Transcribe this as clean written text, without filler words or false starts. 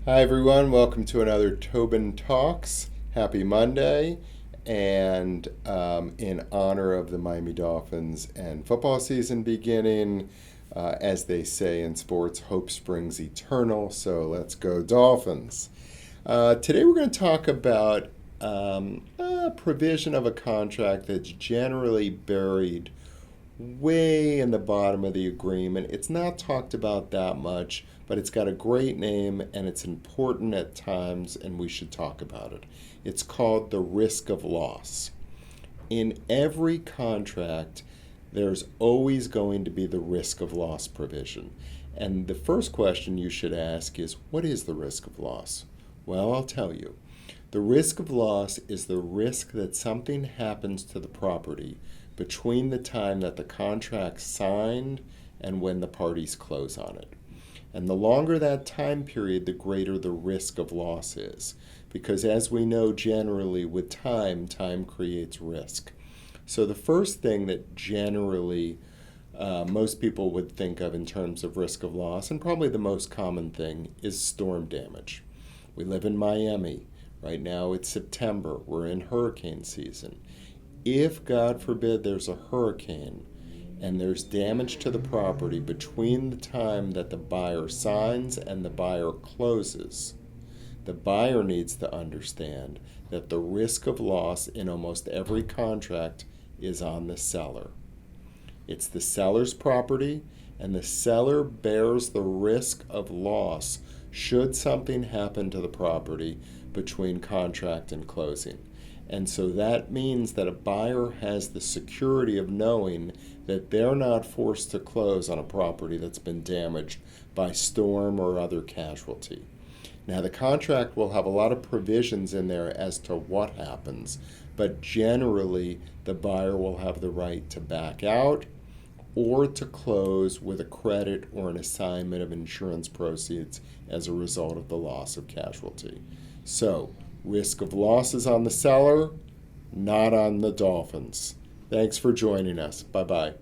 Hi, everyone. Welcome to another Tobin Talks. Happy Monday. And in honor of the Miami Dolphins and football season beginning, as they say in sports, hope springs eternal. So let's go, Dolphins. Today we're going to talk about a provision of a contract that's generally buried way in the bottom of the agreement. It's not talked about that much, but it's got a great name and it's important at times, and we should talk about it. It's called the risk of loss. In every contract, there's always going to be the risk of loss provision. And the first question you should ask is, what is the risk of loss? Well, I'll tell you. The risk of loss is the risk that something happens to the property between the time that the contract's signed and when the parties close on it. And the longer that time period, the greater the risk of loss is. Because as we know generally with time creates risk. So the first thing that generally most people would think of in terms of risk of loss, and probably the most common thing, is storm damage. We live in Miami. Right now it's September. We're in hurricane season. If, God forbid, there's a hurricane and there's damage to the property between the time that the buyer signs and the buyer closes, the buyer needs to understand that the risk of loss in almost every contract is on the seller. It's the seller's property, and the seller bears the risk of loss should something happen to the property between contract and closing. And so that means that a buyer has the security of knowing that they're not forced to close on a property that's been damaged by storm or other casualty. Now, the contract will have a lot of provisions in there as to what happens, but generally the buyer will have the right to back out or to close with a credit or an assignment of insurance proceeds as a result of the loss of casualty. So, risk of loss is on the seller, not on the Dolphins. Thanks for joining us. Bye-bye.